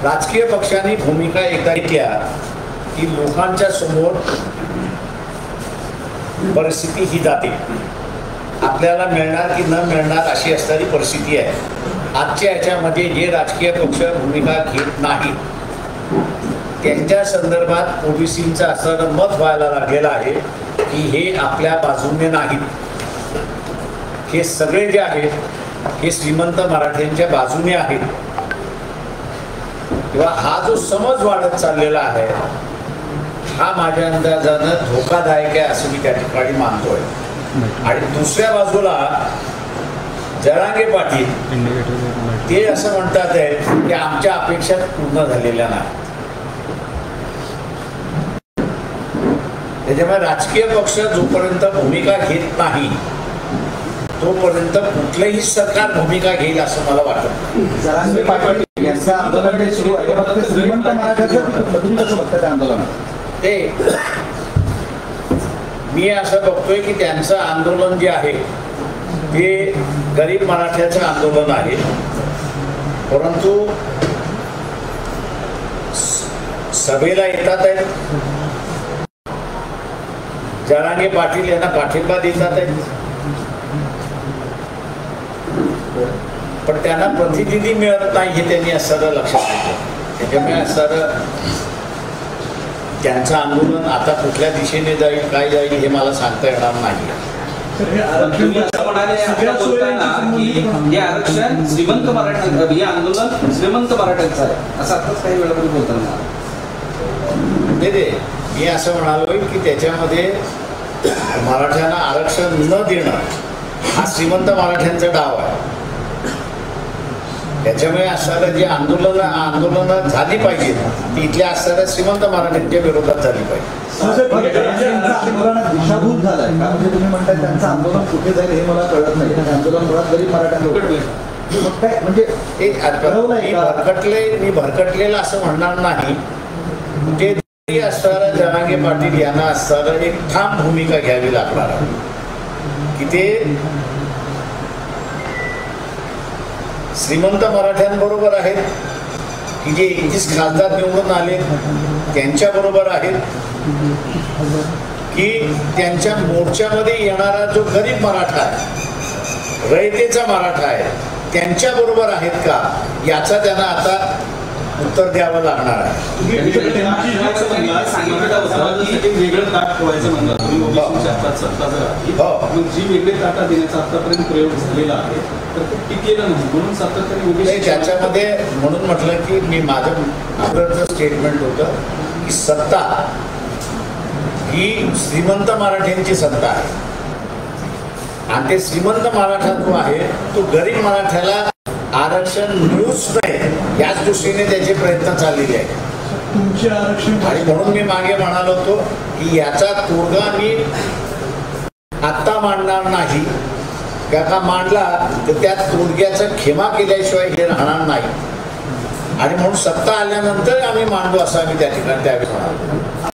राजकीय पक्षांनी भूमिका एकदा घेतल्या की लोकांच्या समोर परिस्थिती ही जाते, आपल्याला मिळणार की न मिळणार अशी असणारी परिस्थिती आहे। आजच्या याच्यामध्ये जे राजकीय पक्ष भूमिका घेत नाही त्यांच्या संदर्भात ओबीसींचं असं मत व्हायला लागलेलं आहे की हे आपल्या बाजूने नाहीत, हे सगळे जे आहेत हे श्रीमंत मराठ्यांच्या बाजूने आहेत किंवा हा जो समज वाढत चाललेला आहे हा माझ्या अंदाजानं धोकादायक आहे असं मी त्या ठिकाणी मानतोय। आणि दुसऱ्या बाजूला जरांगे पाटील ते असं म्हणतात आहे की आमच्या अपेक्षा पूर्ण झालेल्या नाही। त्याच्यामुळे राजकीय पक्ष जोपर्यंत भूमिका घेत नाही तोपर्यंत कुठलंही सरकार भूमिका घेईल असं मला वाटत ते मी असं बघतोय की त्यांचं आंदोलन जे आहे ते गरीब मराठ्याचं आंदोलन आहे, परंतु सभेला येतात आहेत, जरांगे पाटील यांना पाठिंबा देतात आहेत, पण त्यांना प्रतिनिधी मिळत नाही हे त्यांनी असं लक्षात घेतलं। त्याच्यामुळे असं त्यांचं आंदोलन आता कुठल्या दिशेने जाईल काय जाईल हे मला सांगता येणार नाही। आरक्षण श्रीमंत मराठ्यांचं, हे आंदोलन श्रीमंत मराठ्यांचं आहे असं आताच काही वेळापूर्वी बोलताना मी असं म्हणालोय की त्याच्यामध्ये मराठ्यांना आरक्षण न देणं हा श्रीमंत मराठ्यांचा डाव आहे। त्याच्यामुळे असणारं जे आंदोलन झाली पाहिजे ती इथल्या असणाऱ्या श्रीमंत मराठ्यांच्या विरोधात झाली पाहिजे। दिशाभूत झालाय का? म्हणजे तुम्ही म्हणताय त्यांचं आंदोलन कुठे जाईल हे मला कळत नाही। आंदोलन मुळात गरीब मराठ्यांना म्हणजे मी भरकटलेलं असं म्हणणार नाही, ते असणारं जरांगे पाटील यांना असणारं एक ठाम भूमिका घ्यावी लागणार आहे की ते श्रीमंत मराठ्यांबरोबर आहेत की जे 21 खासदार निवडून आले त्यांच्याबरोबर आहेत की त्यांच्या मोर्चामध्ये येणारा जो गरीब मराठा आहे, रयतेचा मराठा आहे त्यांच्याबरोबर आहेत का याचा त्यांना आता उत्तर द्यावं लागणार आहे। त्याच्यामध्ये म्हणून म्हटलं की मी माझं स्टेटमेंट होतं की सत्ता ही श्रीमंत मराठ्यांची सत्ता आहे आणि ते श्रीमंत मराठा जो आहे तो गरीब मराठ्याला आरक्षण मिळूच नाही याच दृष्टीने त्याचे प्रयत्न चाललेले आहेत। आणि म्हणून मी मागे म्हणालो होतो की याचा तोडगा मी आत्ता मांडणार नाही, का मांडला तर त्या तोडग्याचा खेमा केल्याशिवाय हे राहणार नाही आणि म्हणून सत्ता आल्यानंतर आम्ही मांडू असं आम्ही त्या ठिकाणी त्यावेळेस म्हणालो।